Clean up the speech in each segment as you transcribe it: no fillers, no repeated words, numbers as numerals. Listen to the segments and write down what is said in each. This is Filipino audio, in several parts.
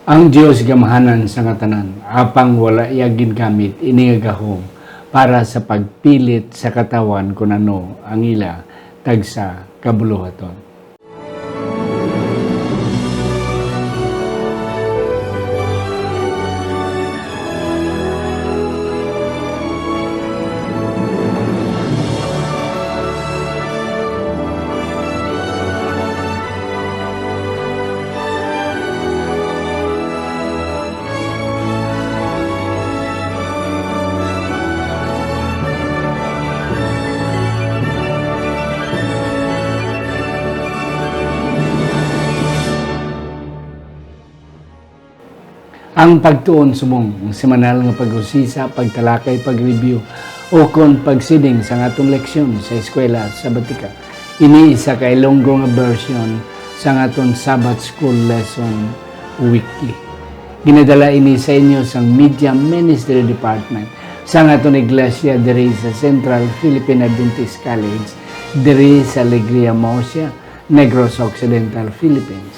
Ang Dios gamahanan sa ngatanan, apang wala iyagin gamit inigahom para sa pagpilit sa katawan kung ano ang ila tagsa kabuluhaton. Ang pagtuon sumong, ang semanal nga pag-usisa, pagtalakay, pag-review, o kon pagsiding sa atong leksyon sa eskwela sa Batika. Ini isa ka Ilonggo nga version sa aton Sabbath School Lesson Weekly. Ginadala ini sa inyo sa Media Ministry Department sa aton iglesia diri sa Central Philippine Adventist College diri sa Alegria Murcia, Negros Occidental, Philippines.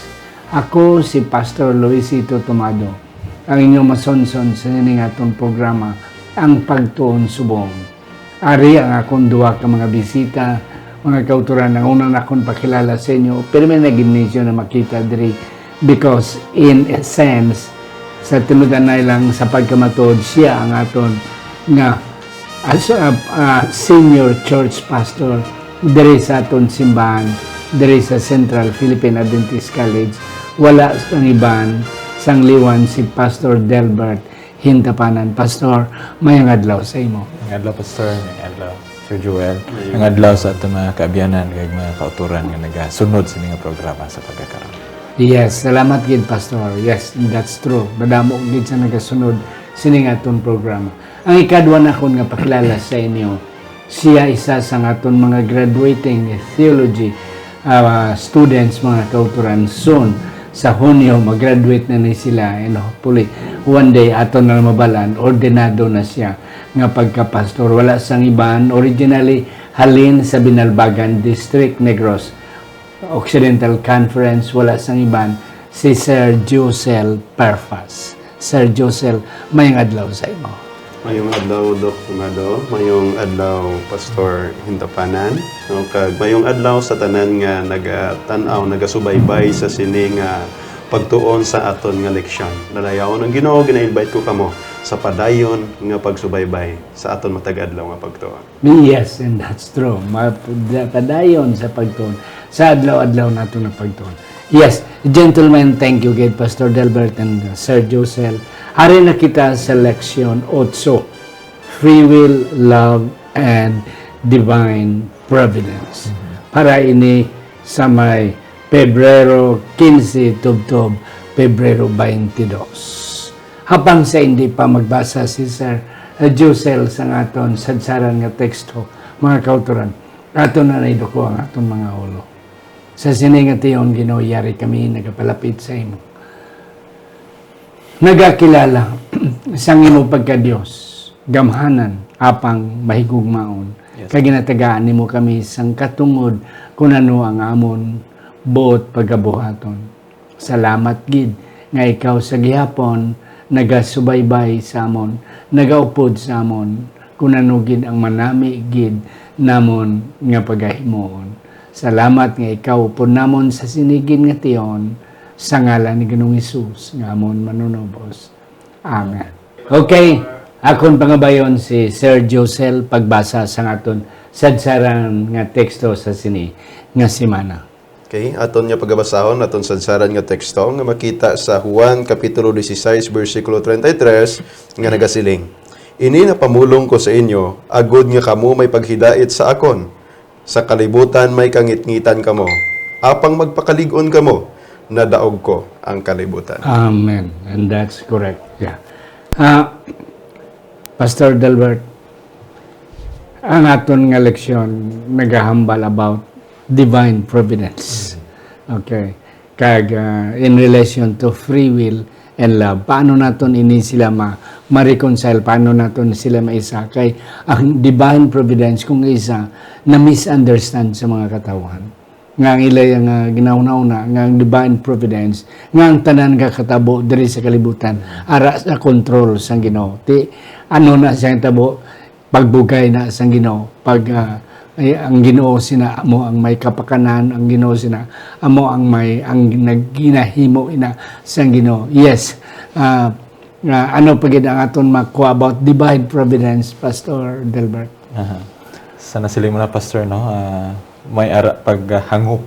Ako si Pastor Luisito Tomado, ang inyong masonson sa nining atong programa, ang Pagtuon Subong. Ari ang akong duwa ka mga bisita, mga kauturan, ang unang akong pakilala sa inyo, pero may nag-inisyo na makita diri because in a sense, sa tinudan na lang sa pagkamatod, siya ang aton nga as a senior church pastor diri sa aton simbahan, diri sa Central Philippine Adventist College. Wala ang iban sang liwan si Pastor Delbert Hintapanan. Pastor, mayang adlaw sa imo. Ang adlaw, Pastor. Ang adlaw, Sir Joel. Ang adlaw sa ating mga kaabyanan kay mga kauturan nga nagasunod sa mga programa sa pagkakaroon. Yes, salamat gid Pastor. Yes, that's true. Madamo gid sa nagasunod sining aton programa. Ang ikadwa na akong nga pakilala sa inyo, siya isa sa aton mga graduating theology students, mga kauturan. Soon, sa Hunyo, mag-graduate na ni sila and hopefully one day ato na mabalan, ordinado na siya nga pagka-pastor. Wala sang iban, originally halin sa Binalbagan District, Negros Occidental Conference. Wala sang iban, si Sir Josel Perfas. Sir Josel, mayang adlaw sa imo. Mayong adlaw, Doc Tomado. Mayong adlaw, Pastor Hintapanan. So, mayong adlaw sa tanan nga nagatanaw, nagasubaybay sa sining pagtuon sa aton nga leksyon. Nalayaw ng Ginoo, gina-invite ko kamo sa padayon nga pagsubaybay sa aton matag adlaw nga pagtuon. Yes, and that's true. Padayon sa pagtuon. Sa adlaw-adlaw nato na pagtuon. Yes, gentlemen, thank you kay Pastor Delbert and Sir Josel. Hari na kita sa leksyon 8, Free Will, Love, and Divine Providence. Para ini sa may Pebrero 15, Tubtob, Pebrero 22. Habang sa hindi pa magbasa si Sir Josel sa aton sadsaran nga teksto, mga kauturan, aton na naiduko ang aton mga ulo. Sa siningatiyon, Ginoo, yari kami nagapalapit sa imo. Nagakilala sang imo pagka-Dios, gamhanan, apang mahigugmaon. Yes. Kaya ginatagaan nimo kami sang katungod kung ano ang amon buot pagabuhaton. Salamat gid nga ikaw sa gihapon nagasubaybay sa amon, nagaupod sa amon, kung ano gid ang manami gid namon nga pagahimuon. Salamat nga ikaw upod namon sa sinigin nga tiyon, sa ngalan ni Ginoong Hesus, nga amon manunubos. Amen. Okay, akon pangabayon si Sir Josel pagbasa sa aton sadsaran nga teksto sa sini nga semana. Okay, aton nga pagabasahon, aton sadsaran nga teksto nga makita sa Juan Kapitulo 16, versikulo 33, nga nagasiling. Ini na pamulong ko sa inyo, agud nga kamo may paghidait sa akon. Sa kalibutan may kangit-ngitan kamo. Apang magpakalig-on kamo, nadaog ko ang kalibutan. Amen. And that's correct. Yeah. Pastor Delbert, ang aton nga leksyon nagahambal about divine providence. Okay. Kag in relation to free will and love. Paano naton ini sila ma-reconcile? Paano naton sila maisa? Kay ang divine providence kung isa na misunderstand sa mga katawan. nga ang ilay nga ginaunauna nga ang divine providence nga ang tanan nga katabo diri sa kalibutan ara sa control sang Ginoo. Ti ano na siyang tabo pagbugay na sang Ginoo pag ang Ginoo sina amo ang may kapakanan, ang Ginoo sina amo ang may ang nagginahimo ina sang Ginoo. Yes. Ano pagid ang aton makuha about divine providence, Pastor Delbert? Sana sila mo na, Pastor, no? May ara paghangop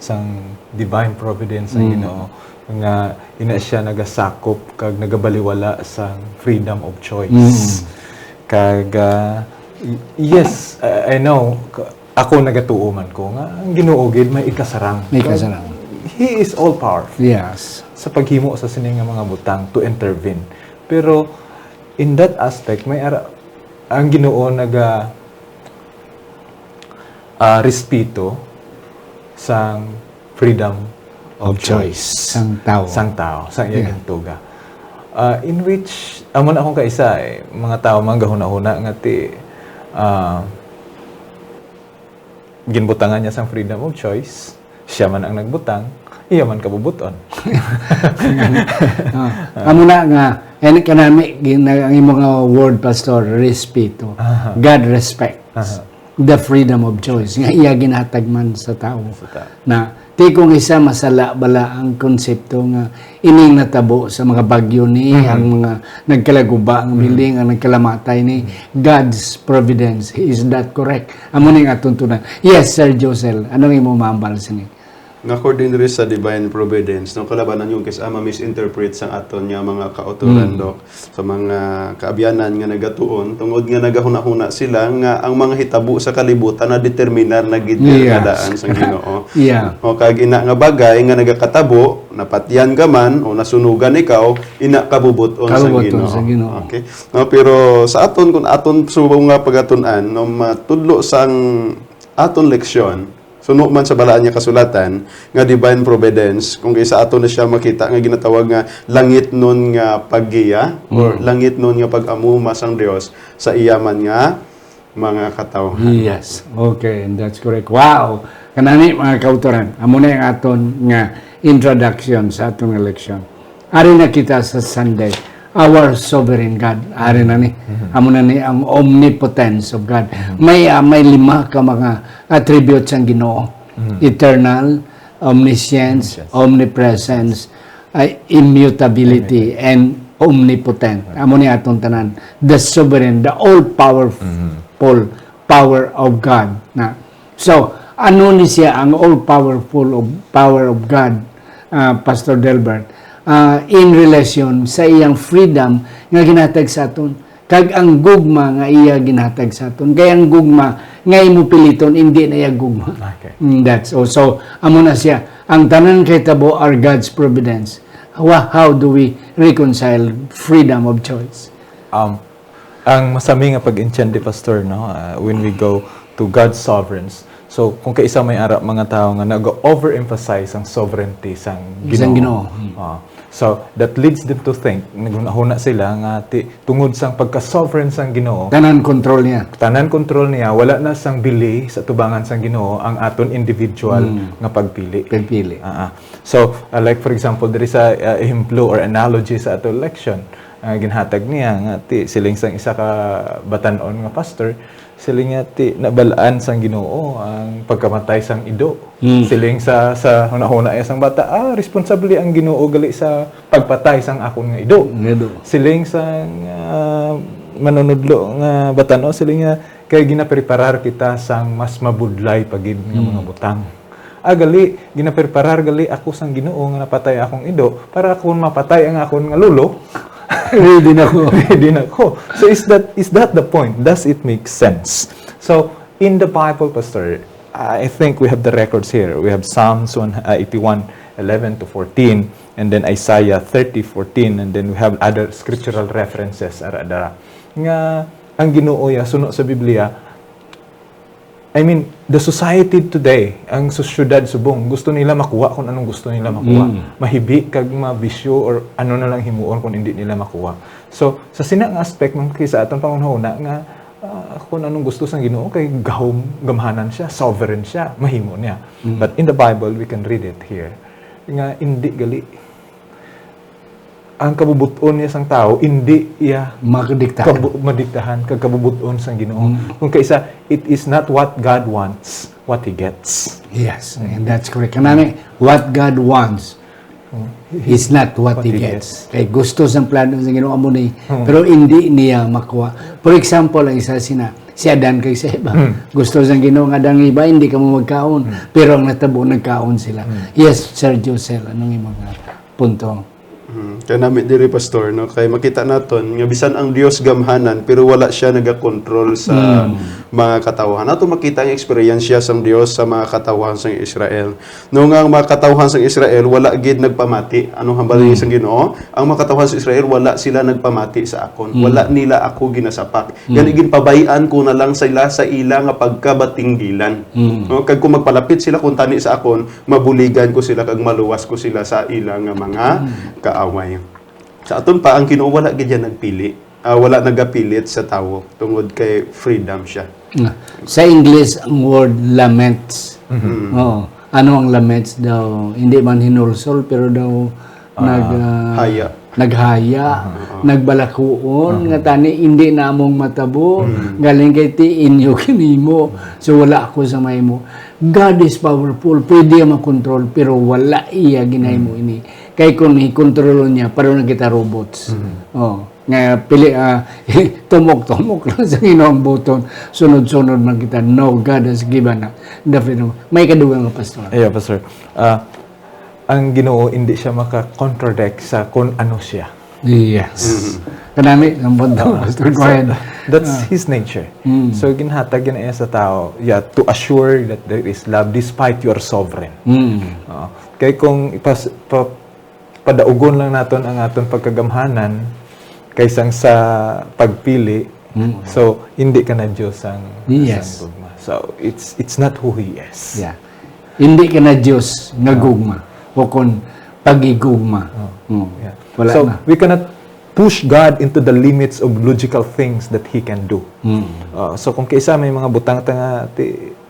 sang divine providence ang Ginoo nga ina siya nagasakop kag nagabaliwala sang freedom of choice. Kag yes, I know ako nagatuo man ko nga ang Ginoo gid may ikasarang. May kasarang. He is all powerful. Yes. Sa paghimo sa sining nga mga butang to intervene. Pero in that aspect may ara ang Ginoo naga respeto sang freedom of choice Sang tao. sang tao sa iyang tuga. In which amo na akong kaisa mga tao man gahuna-huna nga ti ginbutangan niya sang freedom of choice, siya man ang nagbutang, iya man kabubuton. Amo na nga and kanami ang imong word, Pastor, respeto. God respects the freedom of choice nga iya ginhatag man sa tao. Na ti kung isa masala bala ang konsepto nga ining natabo sa mga bagyo ni ang mga nagkalaguba ang building ang nagkalamatay ni God's providence. Is that correct? Amo ning atong tunan. Yes, Sir Josel. Anong imo maambal sini? Nga according rin sa divine providence, no, kalabanan yung kasi misinterpret sa aton nga mga kauturan, Dok, sa mga kaabyanan nga nagatuon, tungod nga nagahuna-huna sila nga ang mga hitabo sa kalibutan na determinar na gid nga daan sa Ginoo. O kag ina nga bagay nga nagakatabo, napatyan ka man o nasunugan ikaw, ina kabubuton sa Ginoo. Okay? No, pero sa aton kung aton subong nga pagatunan, no, matudlo sang aton leksyon, suno man sa balaan niya kasulatan nga divine providence kung kaysa ato na siya makita nga ginatawag nga langit nun nga paggiya or langit nun nga pag-amuma sang Dios sa iyaman nga mga katawhan. Yes. Okay, and that's correct. Wow. Kanani mga kautoran, amo na yung aton nga introduction sa atong election. Ari na kita sa Sunday, our sovereign God. Ari na ni. Amo na ni ang omnipotence of God. May lima ka mga attributes ang Ginoo. Eternal, omniscience, omnipresence, immutability, and omnipotent. Amo ni atong tanan. The sovereign, the all-powerful power of God. So, ano ni siya ang all-powerful power of God, Pastor Delbert? In relation sa iyang freedom nga ginhatag sa aton kag ang gugma nga iya ginhatag sa aton kay ang gugma nga imo piliton hindi na iya gugma. That's also amo na siya ang tanan kay tabo are God's providence. How do we reconcile freedom of choice? Ang masami nga pag-intindi, Pastor, no, when we go to God's sovereigns. So, kung kaisa may ara mga tao nga nag-overemphasize ang sovereignty sang Ginoo. So, that leads them to think, naghuna sila nga tungod sang pagka-sovereign sang Ginoo. Tanan control niya. Tanan control niya, wala na sang bili sa tubangan sang Ginoo ang aton individual nga pagpili. So, like for example, there is a ehemplo or analogy sa ato election. Ginhatag niya nga siling sang isa ka batan-on nga pastor, siling nga nabalaan sang Ginoo ang pagkamatay sang ido. Siling sa hunahuna sang bata, responsable ang Ginoo gali sa pagpatay sang akon nga ido. Siling sang manunudlo nga batan-o, siling nga kay ginapreparar kita sang mas mabudlay pagid nga mga butang. Gali ginapreparar gali ako sang Ginoo nga napatay akong ido para akon mapatay ang akon nga lulo. Ready na ko. So is that the point? Does it make sense? So in the Bible, Pastor, I think we have the records here. We have Psalms 81:11 to 14, and then Isaiah 30:14, and then we have other scriptural references ara nga ang Ginoo ya suno sa Biblia. I mean, the society today, ang sosyudad subong, gusto nila makuha kung anong gusto nila makuha. Mahibi kag mabisyo or ano na lang himuon kung hindi nila makuha. So, sa sinang aspect ng kisa atong pangunahuna nga kung anong gusto sa Ginoo kay gamhanan siya, sovereign siya, mahimo niya. But in the Bible, we can read it here. Nga hindi gali ang kabubuton niya sang tao, hindi iya madiktahan kag kabubuton sang Ginoo. Kung kaisa, it is not what God wants, what He gets. Yes, and that's correct. Kanami, what God wants is not what He gets. Kay gusto sang plano sa Ginoo amo ni, pero hindi niya makuha. For example, ang isa si Adan kay sa Eva. Gusto sang Ginoo nga dang iba hindi ka mo magkaon, pero ang natabo nagkaon sila. Yes, Sir Josel, anong imong punto? Kaya namin diri pastor no kay makita naton nga bisan ang Dios gamhanan pero wala siya nagakontrol sa mga katawhan. Ato makita ang eksperyensya sang Dios sa mga katawhan sang Israel. No nga ang mga katawhan sang Israel wala gid nagpamati. Anong hambalin sang Ginoo? Ang mga katawhan sa Israel wala sila nagpamati sa akon. Wala nila ako ginasapak. Yan igin pabayan ko na lang sila sa ila nga pagkabatinggilan. No kag kung magpalapit sila kun tani sa akon, mabuligan ko sila kag maluwas ko sila sa ila nga mga kaaway. Sa aton pa, ang Ginoo wala gid yan nagpili. Wala nagapilit sa tawo tungod kay freedom siya. Sa English, ang word laments. Oo. Ano ang laments daw? Hindi man hinulsol, pero daw naghaya, nagbalakuon, nga tani hindi na among matabo, galing kay ti inyo kinimo. So wala ako sa may mo. God is powerful, pwede makontrol, pero wala iya ginay mo ini. Kay kung i-control niya, parang kita robots. Nga pili, tumok-tumok lang sa Ginoong buton, sunod-sunod man kita. No, God has given us the freedom. May kadugang ka, Pastor. Yeah, Pastor. Ang Ginoo hindi siya maka-contradict sa kung ano siya. Yes. Kanami, ang punto, Pastor. Go ahead. That's His nature. So, ginhatag niya sa tao, to assure that there is love despite your sovereign. Kaya kung padaugon lang naton ang aton pagkagamhanan kaysang sa pagpili, so hindi ka na Diyos ang gugma. So, it's not who He is. Yeah. Hindi ka na Diyos na gugma. O kung pagigugma. Yeah. Wala so, na. we cannot push God into the limits of logical things that He can do. So, kung kaisa may mga butang nga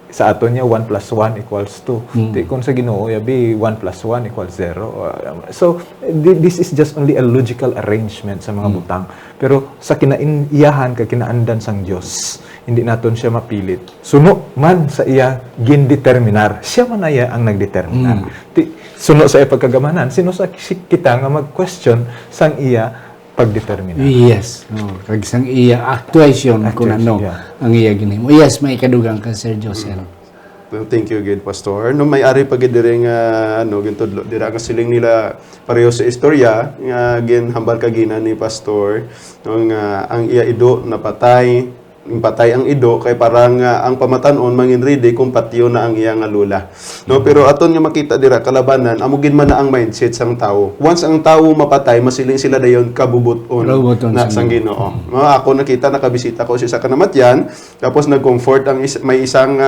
sa ato niya 1 plus 1 equals 2. Kung sa Ginoo yabi 1 plus 1 equals 0. So this is just only a logical arrangement sa mga butang. Pero sa kinaiyahan kinaandan sang Dios, hindi naton siya mapilit. Suno man sa iya gindeterminar. Siya man aya ang nagdeterminar. Suno sa iya pagkagamanan, sino sa kita nga mag-question sang iya pagdeterminar. Yes. Kag sang iya actuation kung ano ang iya ginhimo. Yes, may kadugang ka, Sir Josel. Thank you, good Pastor. No may ari pagid diri nga gintudlo dira nga siling nila pareho sa istorya nga ginhambal kagina ni Pastor nga ang iya ido napatay impatay ang ido kay parang ang pamatanon mangin ready kung patio na ang iya nga lula. No, pero aton nga makita dira kalabanan amo gid man na ang mindset sang tawo. Once ang tawo mapatay, masiling sila dayon kabubuton na sang Ginoo. No, ako nakita nakabisita ko sa kanamatyan, tapos nag-comfort ang may isang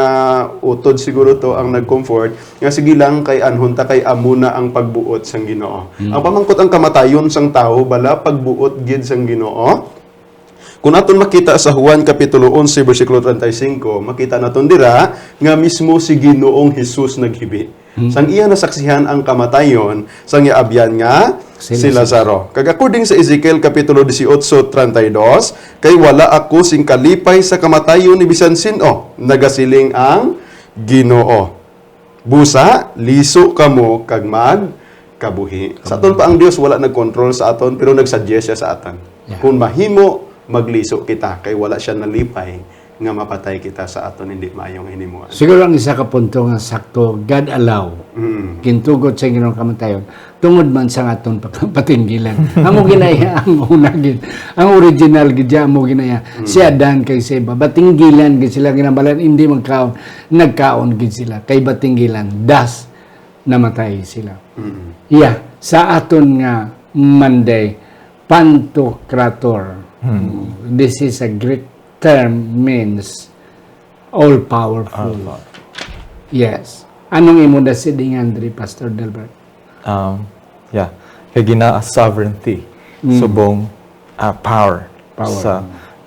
utod siguro to ang nag-comfort nga sige lang kay anhunta kay amo na ang pagbuot sang Ginoo. Ang pamangkot ang kamatayon sang tawo bala pagbuot gid sang Ginoo. Kung naton makita sa Juan Kapitulo 11, versikulo 35, makita naton dira nga mismo si Ginoong Hesus naghibi. Sang iya nasaksihan ang kamatayon, sang iabyan nga si Lazaro. Kag according sa Ezekiel Kapitulo 18:32, kay wala ako sing kalipay sa kamatayon ni bisan sino, nagasiling ang Ginoo. Busa, liso kamo kag magkabuhi. Sa aton pa ang Dios wala nagkontrol sa aton pero nagsuggest siya sa aton. Kung mahimo magliso kita kay wala siya nalipay nga mapatay kita sa aton hindi maayong hinimuan. Siguro ang isa ka punto nga sakto, God allow. Kintugot sa Ginoong kamatayon. Tungod man sa aton patinggilan. Amo ginaya ang unagin. Ang original gid amo ginaya. Si Adan kay sa Eva. Batinggilan gid sila ginambalan hindi magkaon. Nagkaon gid sila kay batinggilan. Das namatay sila. Yeah, sa aton nga Monday Pantocrator. This is a Greek term means all-powerful. Yes. Anong imo da sidingan diri Pastor Delbert? Kay gina sovereignty. Subong power.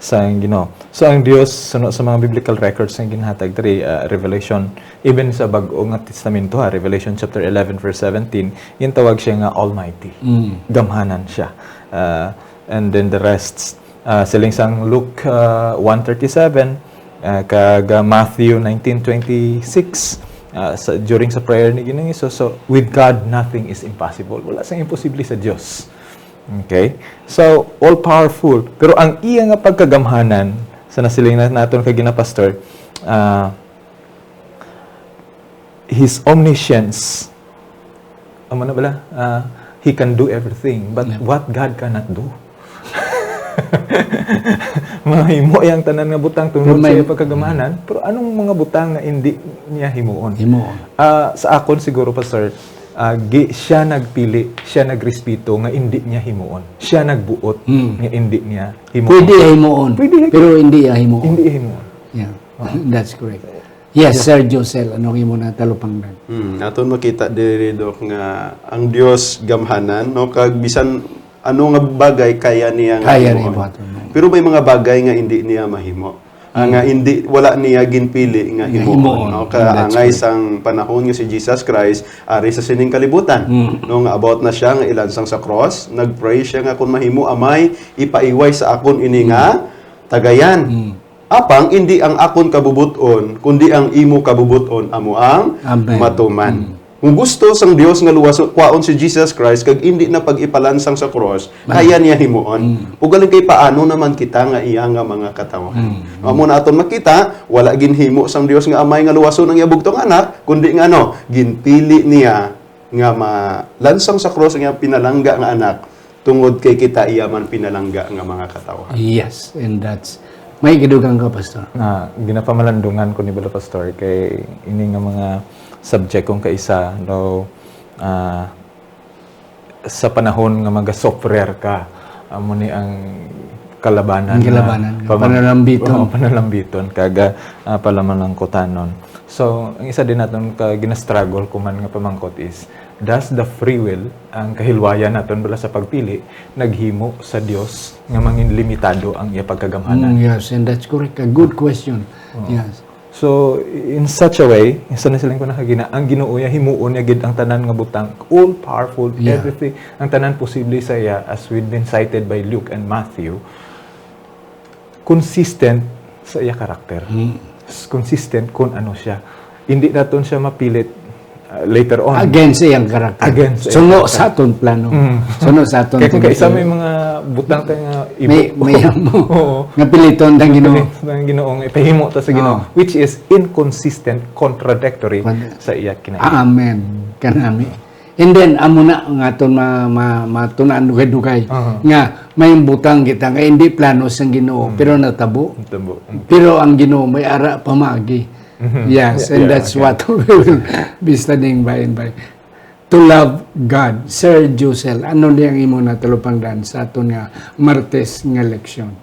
sa Ginoo. So ang Dios suno sa mga biblical records nga ginhatag diri Revelation, even sa Bag-o nga Testamento Revelation chapter 11 verse 17, tawag siya nga Almighty. Gamhanan siya. And then the rest siling sang Luke 1:37 kag Matthew 19:26 during sa prayer ni Ginoong Hesus. So with God nothing is impossible. Wala sang imposible sa Dios. Okay? So, all-powerful. Pero ang iya nga pagkagamhanan, sa nasiling natin kay Pastor, His omniscience, amo na bala? He can do everything. But what God cannot do? Mahimo yang tanan nga butang tungod sa iya pagkagamhanan. Pero anong mga butang nga hindi niya himuon? Sa akon siguro, Pastor, siya nagpili, siya nagrespeto nga hindi niya himuon. Siya nagbuot nga hindi niya himuon. Pwede himuon, pero hindi niya himuon. Hindi himuon. Yeah, that's correct. Yes, Sir Josel, ano mo na talupangdan? Aton makita diri Dok nga ang Dios gamhanan no kag bisan ano nga bagay kaya niya nga himuon. Pero may mga bagay nga hindi niya mahimo. Nga hindi wala niya ginpili nga himuon no kaangay sang panahon nga si Jesus Christ ari sa sining kalibutan no nga about na siya nga ilansang sa cross, nagpray siya nga kun mahimo amay ipaiway sa akon ini nga tagayan. Apang hindi ang akon kabubuton kundi ang imo kabubuton amo ang matuman. Kung gusto sang Dios nga luwas kwaon si Jesus Christ kag hindi na pag-ipalansang sa cross, kaya niya himuon. Ug galing kay paano naman kita nga iya nga mga katawhan. Amo na aton makita, wala ginhimo sang Dios nga amay nga luwason ang iya bugtong anak, kundi nga ginpili niya nga malansang sa cross ang iya pinalangga nga anak tungod kay kita iya man pinalangga nga mga katawhan. Yes, and that's may gidugang ka, Pastor. Ginapamalandungan ko ni Bala Pastor kay ini nga mga subject kong kaisa no sa panahon nga maga-software ka amo ni ang kalabanan panalambiton kaga palaman ng kotanon. So ang isa din naton ka gina-struggle kuman nga pamangkot is does the free will ang kahilwayan naton bala sa pagpili naghimo sa Dios nga mangin limitado ang iya pagkagamhanan? Yes, and that's correct. A good question. Yes. So, in such a way, isa na silang ko nakagina, ang Ginoo niya, himuon niya gid ang tanan nga butang, all-powerful, everything, ang tanan posible sa iya, as we've been cited by Luke and Matthew, consistent sa iya karakter. Consistent kung ano siya. Hindi naton siya mapilit later on. Against iyang karakter. Suno sa aton plano. Suno sa aton. Kaya kung kaisa may mga butang tayo nga may nga piliton ng Ginoo. Ng Ginoo nga ipahimo ta sa Ginoo, which is inconsistent, contradictory sa iya kinain. Amen. Kanami. And then amo na nga aton matunan dugay nga may butang kita nga hindi plano sang Ginoo pero natabo. Pero ang Ginoo may ara pamagi. Yes, and that's what we will be studying by and by. To love God. Sir Josel, ano niyang imo na talupangdan sa aton nga Martes nga leksyon?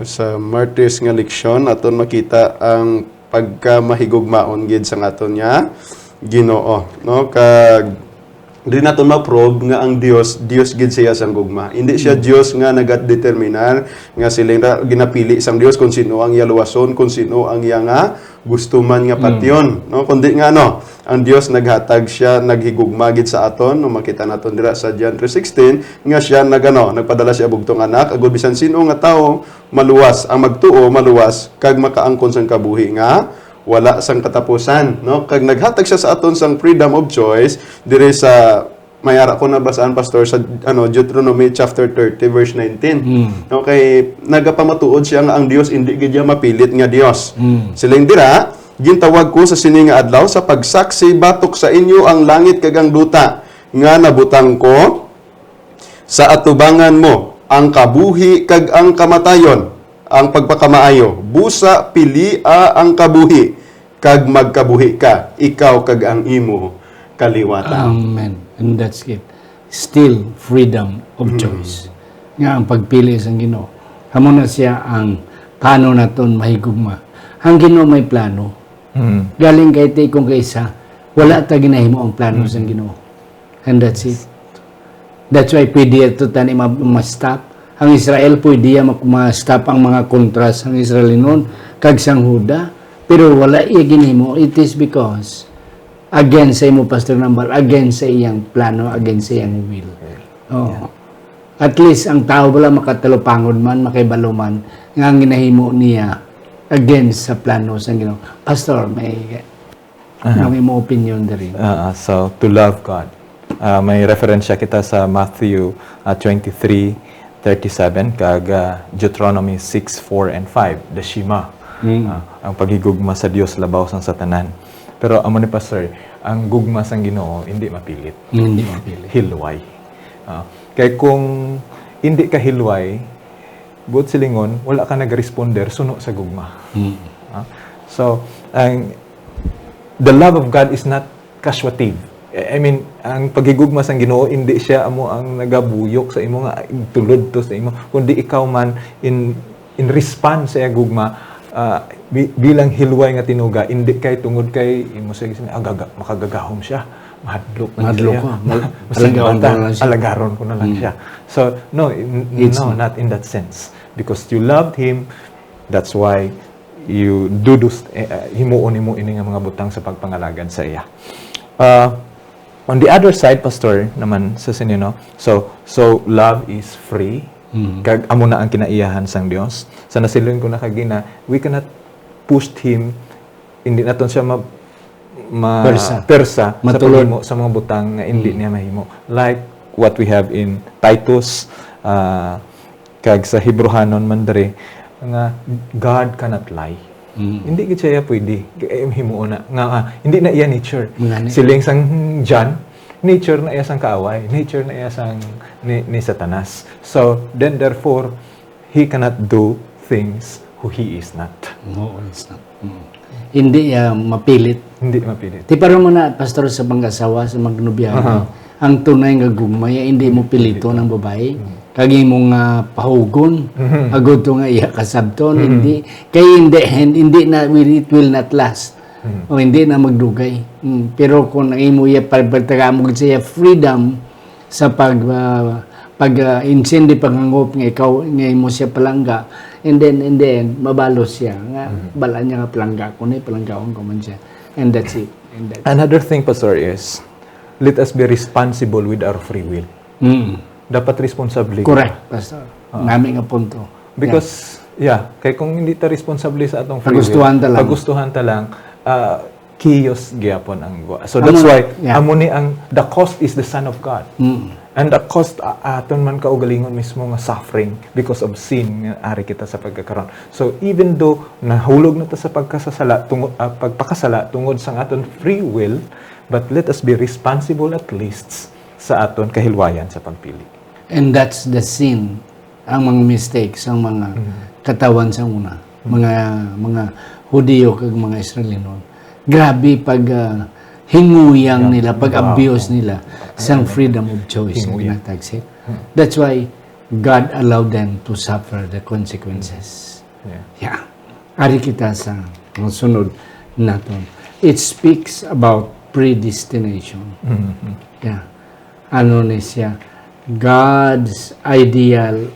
Sa Martes nga leksyon, aton makita ang pagkamahigugmaon gid sa aton nga Ginoo. No? Kag di naton ma-probe nga ang Dios gid siya sang gugma. Hindi siya Dios nga nagat-determinar nga siling ginapili sang Dios kung sino ang iya luwason, kung sino ang iya nga gusto man nga patyon, no? Kundi nga ang Dios naghatag siya, naghigugma gid sa aton, no makita naton dira sa John 3:16 nga siya nagpadala siya bugtong anak agud bisan sino nga tawo maluwas, ang magtuo maluwas kag makaangkon sang kabuhi nga wala sang katapusan, no? Kag naghatag siya sa aton sang freedom of choice dire sa mayara ko na basaan Pastor sa Deuteronomy chapter 30 verse 19. Okay, nagapamatuod siya nga ang Dios hindi gid niya mapilit nga Dios. Siling dira gintawag ko sa sini nga adlaw sa pagsaksi batok sa inyo ang langit kag ang duta nga nabutang ko sa atubangan mo ang kabuhi kag ang kamatayon, ang pagpakamaayo, busa pilia ang kabuhi kag magkabuhi ka, ikaw kag ang imo kaliwatan. Amen. And that's it. Still freedom of choice. Nga ang pagpili sa Ginoo. Hamo na siya ang plano naton mahigugma. Ang Ginoo may plano. Galing kay tay kung kaysa wala ta ginahimo ang plano sa Ginoo. And that's it. That's why pwede ito tani ma-stop ang Israel pwede ma-stop ang mga kontras ang Israel noon kag sang Huda, pero wala iya ginhimo. It is because against sa imo Pastor Nambal, against sa iyang plano, against sa iyang will. Oh. At least ang tao wala makatalupangod man, makibalo man nga ang ginahimo niya against sa plano sa Ginoo. Pastor, may mo opinion diri. So, to love God. May referensya kita sa Matthew 23:37 kag Deuteronomy 6:4 and 5, the Shema. Ang paghigugma sa Dios labaw sang satanan. Pero amo ni Pastor, ang gugma sang Ginoo hindi mapilit. Hindi mapilit. Hilway. Kaya kung hindi ka hilway, buot silingon, wala ka nag-responder, suno sa gugma. So, the love of God is not casuative. I mean, ang paghigugma sang Ginoo, hindi siya amo ang nagabuyok sa imo nga tulod to sa imo, kundi ikaw man in response sa gugma, bilang hilway nga tinuga, hindi kay tungod kay imo sa makagagahom siya. Mahadlok ko. Alagaron ko na lang siya. So, no, not in that sense. Because you loved Him, that's why you do those, himuon mo ini nga mga butang sa pagpangalagad sa iya. On the other side, Pastor, naman sa sinyo, no? So love is free. Kag amo na ang kinaiyahan sang Dios. Sa nasilon ko na kagina, we cannot push Him, hindi naton siya persa sa paghimo sa mga butang nga hindi niya mahimo. Like what we have in Titus, kag sa Hebrehanon man dere, nga God cannot lie. Hindi gid siya pwede himuon na nga hindi na iya nature. Siling sang John, nature na iya sang kaaway, nature na iya sang ni Satanas. So then therefore he cannot do things who he is not. No, it's not. Hindi mapilit. Hindi mapilit. Ti para mo na pastor sa panggasawa sa magnubiyahan. Ang tunay nga gugmay hindi mo pilito ng babae. Kagi mo nga pahugon. Agud to nga iya kasabton, hindi kay hindi na it will not last. O hindi na magdugay. Pero kung imo iya pagtagamog siya freedom sa pag-insindi pangangop nga ikaw nga imo siya palangga, and then mabalos siya nga bala niya nga palangga ko ni palanggaon ko man siya, and that's it. Another thing, Pastor, is let us be responsible with our free will. Dapat responsable. Correct, Pastor. Nami nga punto. Because kay kung hindi ta responsable sa atong free pagustuhan ta lang, chaos gyapon ang gwa. So that's why amo ni ang the cost is the Son of God. And the cost aton man kaugalingon mismo nga suffering because of sin nga ari kita sa pagkakaron. So even though nahulog na ta sa pagpakasala tungod sa aton free will, but let us be responsible at least sa aton kahilwayan sa pagpili. And that's the sin, ang mga mistakes, ang mga katawan sa una, mga Hudiyo kag mga Israelino. Grabe pag hinguyang nila, pag-abuse nila sang freedom of choice na ginatagsit. That's why God allowed them to suffer the consequences. Ari kita sa sunod naton. It speaks about predestination. Ano ni siya? God's ideal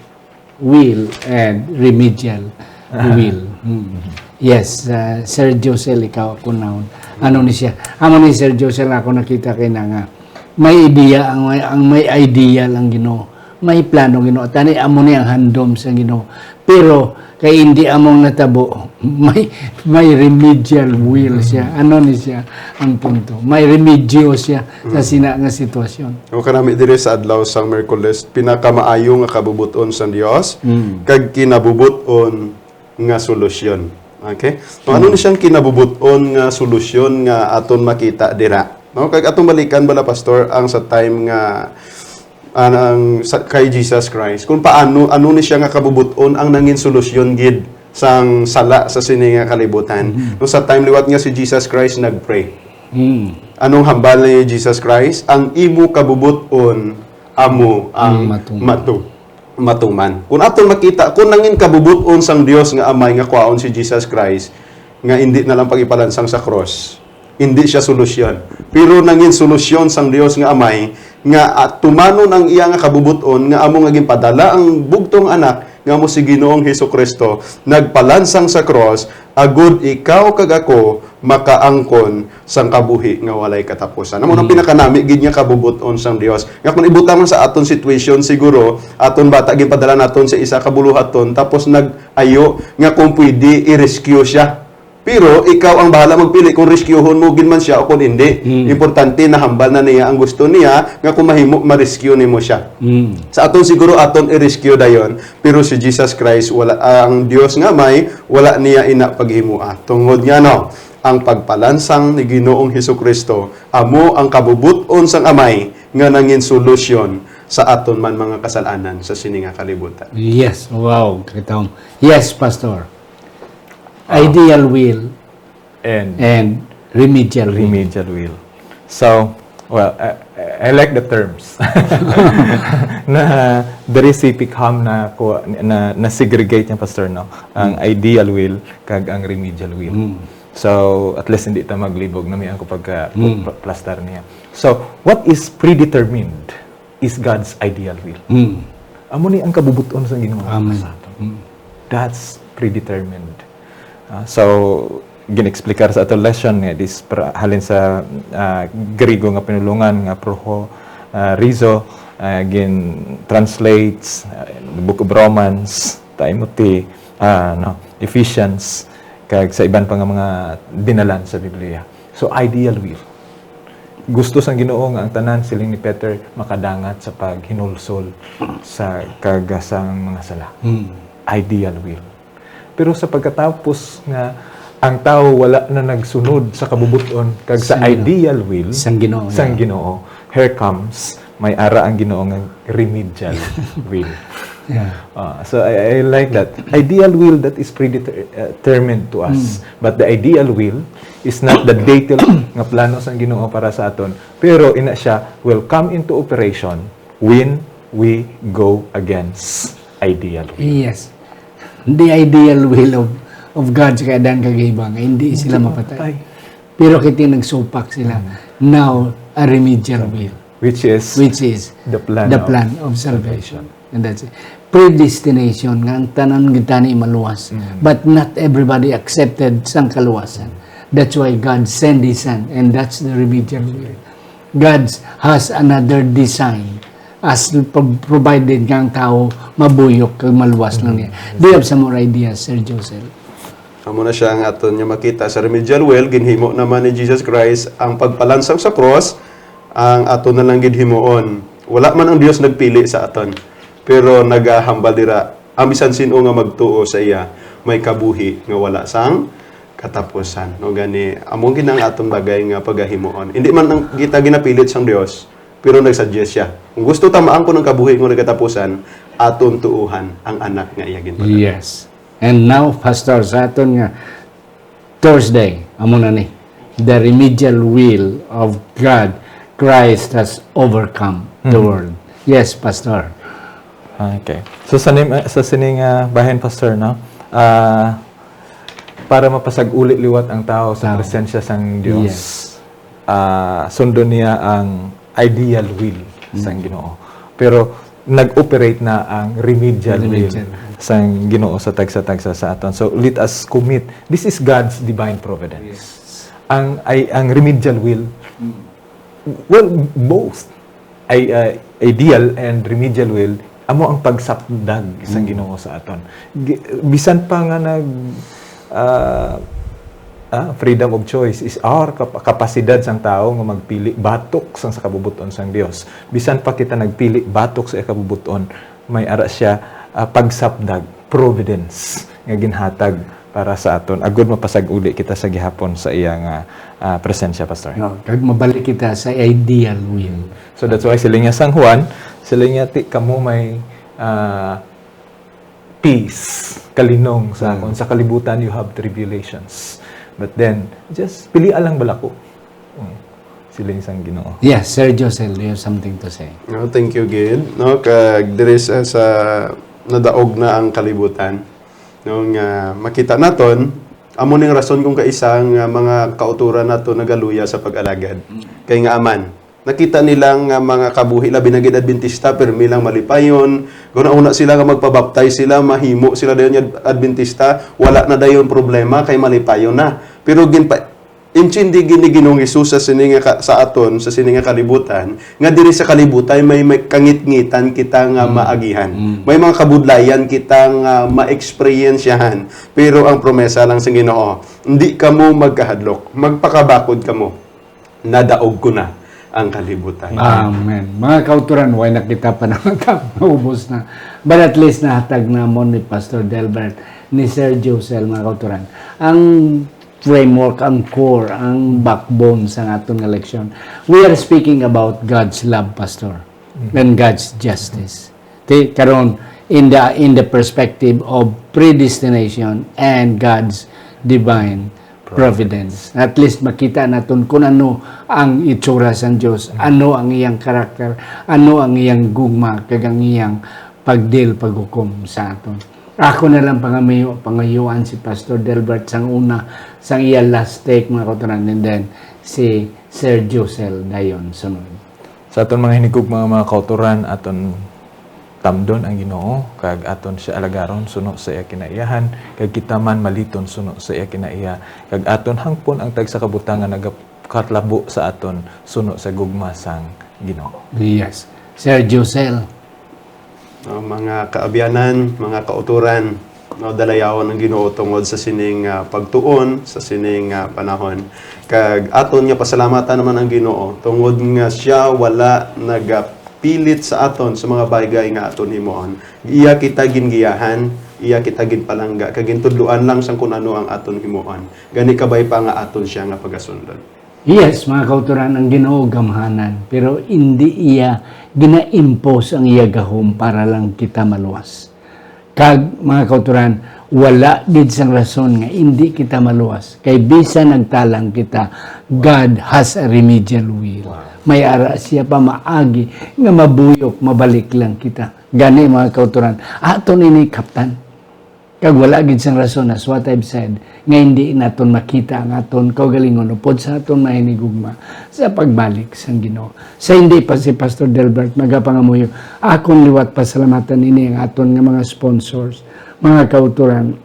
will and remedial will. Yes, Sir Josel, ikaw ako naon. Ano ni siya? Amo ni Sir Josel ako nakita kay na nga. May idea ang may ideal ang Ginoo. May plano Ginoo. Tani amo ni ang handom sa Ginoo. Pero kay hindi among natabo, may remedial will siya. Ano ni siya ang punto? May remedyo siya sa sina nga sitwasyon. O kanami diri sa adlaw sang Miyerkules, pinakamaayo nga kabubuton sa Dios kag kinabubuton nga solusyon. Okay? So, ano ni siyang kinabubuton nga solusyon nga aton makita dira? No, kag atong balikan bala pastor ang sa time nga kay Jesus Christ. Kung paano ni siya nga kabubuton ang nangin solusyon gid sang sala sa sini nga kalibutan. No, sa time liwat nga si Jesus Christ nagpray. Anong hambal ni Jesus Christ? Ang imo kabubuton amo ang matuman. Kung aton makita, kung nangin kabubuton sang Dios nga amay nga kwaon si Jesus Christ, nga hindi na lang pagipalansang sa cross, hindi siya solusyon. Pero nangin solusyon sang Dios nga Amay nga tumanon ang iya nga kabubuton nga amo nga ginpadala ang bugtong anak nga mo si Ginoong Hesukristo nagpalansang sa cross agud ikaw kag ako makaangkon sang kabuhi nga walay katapusan. Amo nang pinakanami gid nga kabubuton sang Dios. Nga kung ibutang man sa aton situation siguro aton bata ginpadala naton sa isa ka buluhaton tapos nag-ayo nga kung pwede i-rescue siya. Pero ikaw ang bahala magpili kung rescuehon mo gid man siya o kung hindi. Importante na hambal na niya ang gusto niya nga kung mahimo ma-rescue nimo siya. Sa aton siguro aton i-rescue dayon, pero si Jesus Christ wala ang Dios nga may wala niya ina paghimua. Tungod nga no, ang pagpalansang ni Ginoong Hesukristo amo ang kabubuton sang Amay nga nangin solusyon sa aton man mga kasalanan sa sini nga kalibutan. Yes, wow, Kitong. Yes, Pastor. Ideal will and remedial will. Remedial will. So, well, I like the terms. Na the recipe ham na segregate niya, Pastor, no? Ang ideal will kag ang remedial will. So, at least hindi ta maglibog na may ang kapag plaster niya. So, what is predetermined is God's ideal will. Amo ni ang kabubuton sa Ginoo. Amen. That's predetermined. So, ginexplikar sa ato lesson nga this halin sa Griego nga pinulungan nga proho rizo gin translates the book of Romans, Timothy, Ephesians kag sa iban pa nga mga dinalan sa Biblia. So, ideal will. Gusto sang Ginoo nga ang tanan siling ni Peter makadangat sa paghinulsol sa kagasang mga sala. Ideal will. Pero sa pagkatapos nga ang tao wala na nagsunod sa kabubuton kag sa ideal will Sang Ginoo. sang Ginoo, here comes may ara ang Ginoo nga remedial will. Yeah. So I like that. Ideal will that is predetermined to us. But the ideal will is not the detail nga plano sang Ginoo para sa aton. Pero ina siya will come into operation when we go against ideal will. Yes. The ideal will of God sa kadang kagaibang, hindi sila mapatay. Pero kiti nagsupak sila. Now, a remedial will. Which is the the plan of salvation. And that's it. Predestination nga ang tanan gitani maluwas. But not everybody accepted sang kaluwasan. That's why God sent His Son, and that's the remedial will. God has another design as provided nga ang tao mabuyok kag maluwas lang niya. Do you have some more ideas, Sir Joseph? Amo na siya ang aton nga makita sa remedial will ginhimo naman ni Jesus Christ ang pagpalansang sa cross ang aton na lang gid himuon. Wala man ang Dios nagpili sa aton, pero nagahambal dira ang bisan sino nga magtuo sa iya may kabuhi nga wala sang katapusan. No gani among ginang aton bagay nga pagahimuon. Hindi man ang kita ginapilit sang Dios, pero nagsuggest siya. Kung gusto tamaan ko ng kabuhi nga nagkatapusan, aton tuuhan ang anak nga iya ginpadala. Yes. And now, Pastor, sa aton nga Thursday, amo na ni, the remedial will of God, Christ has overcome the world. Yes, Pastor. Okay. So sa sining bahin, Pastor, no? Para mapasag-ulit liwat ang tao sa presensya sang Dios. Yes. Sundo niya ang ideal will sang Ginoo. Pero nag-operate na ang remedial will sang Ginoo sa tagsa-tagsa sa aton. So let us commit. This is God's divine providence. Ang remedial will, well, both ideal and remedial will amo ang pagsapdag sang Ginoo sa aton. Bisan pa nga freedom of choice is our kapasidad sang tao nga magpili batok sang sa kabubuton sang Dios. Bisan pa kita nagpili batok sa kabubuton, may ara siya pagsapdag, providence nga ginhatag para sa aton. Agud mapasag-uli kita sa gihapon sa iyang presensya, Pastor. No, kag mabalik kita sa ideal will. So that's why sila nga sang Juan, sila nga ti kamo may peace, kalinong sa akon. Sa kalibutan you have tribulations. But then, just pilian lang balako. Sila isang Ginoo. Yes, Sir Joseph, you have something to say. No, thank you, Gid. No, kag diri sa nadaog na ang kalibutan. No, nga makita naton Amo ning rason kung kaisang mga kauturan nato nagaluya sa pag-alagad. Kay nga aman, nakita nilang mga kabuhi labi na gid Adventista permi lang malipayon. Una sila nga magpabaptize sila, mahimo sila dayon yung Adventista, wala na dayon problema kay malipayon na. Pero intindi gini Ginoong Hesus sa aton sa sininga kalibutan nga diri sa kalibutan may kangit-ngitan kita nga maagihan. May mga kabudlayan kita nga ma-experiensyahan. Pero ang promesa lang sa Ginoo, hindi kamo magkahadlok, magpakabakod kamo. Nadaog ko na ang kalibutan. Amen. Mga kauturan, way nakita pa naman naubos na. But at least nahatag na mo ni Pastor Delbert, ni Sir Josel, mga kauturan. Ang framework, ang core, ang backbone sa atong election. We are speaking about God's love, Pastor, and God's justice. Karon in the perspective of predestination and God's divine providence. At least makita naton kung ano ang itsura sa Diyos, ano ang iyang karakter, ano ang iyang gugma, kag ang iyang paghukom sa aton. Ako na lang pangayuan si Pastor Delbert sang una, sang iya last take, mga kauturan, and then si Sir Josel dayon sunod. Sa aton mga hinigog mga kauturan, aton tamdon ang Ginoo, kag aton siya alagaron suno sa iya kinaiyahan, kag kita man maliton suno sa iya kinaiya, kag aton hangpon ang tag sa kabutangan nagakatlabo sa aton suno sa gugma sang Ginoo. Yes. Sir Josel. Mga kaabyanan, mga kauturan, dalayawan ang Ginoo tungod sa sining pagtuon, sa sining panahon. Kag aton nga pasalamatan naman ang Ginoo tungod nga siya wala nagapilit sa aton sa mga bagay nga aton himuon. Iya kita gingiyahan, iya kita ginpalangga, kag gintudloan lang sang kun ano ang aton himuon. Gani kabay pa nga aton siya nga pagasundon. Yes, mga kauturan, ang Ginoo gamhanan, pero hindi iya gina-impose ang iya gahom para lang kita maluwas. Kag mga kauturan, wala gid sang rason nga hindi kita maluwas. Kay bisan nagtalang kita, God has a remedial will. May ara siya pa maagi nga mabuyok, mabalik lang kita. Gani mga kauturan, aton ini kaptan. Kag wala gid sang rason, as what I've said, nga hindi naton makita ang aton kaugalingon upod sa aton mahinigugma sa pagbalik sang Ginoo. Sa hindi pa si Pastor Delbert magapangamuyo, akong liwat pasalamatan ini ang aton nga mga sponsors, mga kauturan.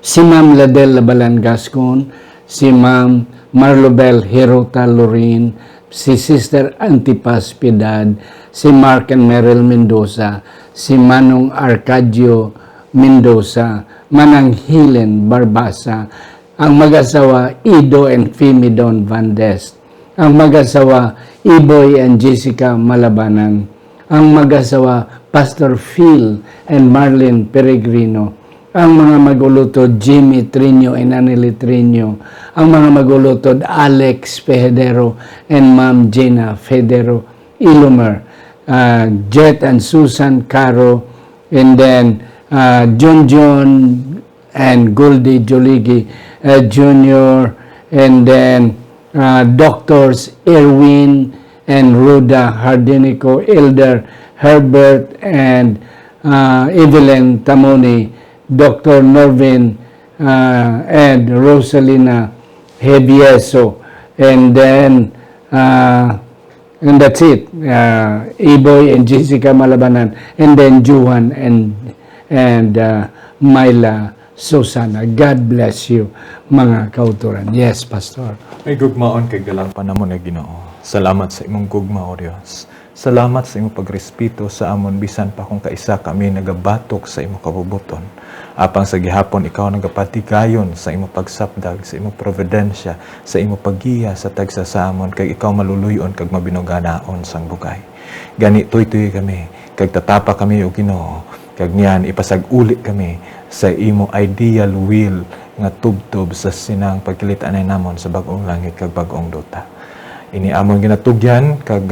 Si Ma'am Ladel Labalan Gascon, si Ma'am Marlobel Hirota Lorin, si Sister Antipas Piedad, si Mark and Meryl Mendoza, si Manong Arcadio Mendoza, Manang Helen Barbasa, ang mag-asawa Ido and Fimidon Van Dest, ang mag-asawa Iboy and Jessica Malabanan, ang mag-asawa Pastor Phil and Marlene Peregrino, ang mga magulutod Jimmy Trino and Anneli Trino, ang mga magulutod Alex Pehedero and Ma'am Gina Federo Ilumer, Jet and Susan Caro, and then John and Goldie Joligi Jr., and then Doctors Erwin and Rhoda Hardinico, Elder Herbert and Evelyn Tamoni, Dr. Norvin and Rosalina Hebieso, and then and that's it. Iboy and Jessica Malabanan, and then Juan and Myla Susana. God bless you, mga kauturan. Yes, Pastor. Ay gugmaon kay galang panamon nga Ginoo. Salamat sa imong gugma, O Dios. Salamat sa imong pagrespeto sa amon bisan pa kung kaisa kami nagabatok sa imong kabubuton. Apang sa gihapon ikaw nagapatigayon sa imong pagsapdag, sa imong providensya, sa imong paggiya sa tagsa sa amon kay ikaw maluluyon kag mabinuganaon sang bugay. Gani tuy-tuy kami, kag tatapa kami o Ginoo. Kag niyan ipasag-uli kami sa imo ideal will nga tubtob sa sinang pagkilitaan namon sa bag-ong langit kag bag-ong duta. Ini amon ginatugyan kag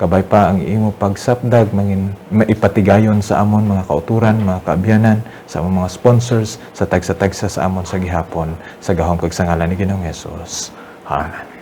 kabay pa ang imo pagsapdag mangin maipatigayon sa amon mga kauturan, mga kaabyanan, sa amon mga sponsors sa tagsa-tagsa sa amon sa gihapon sa gahom kag sa ngalan ni Ginoong Hesus. Amen.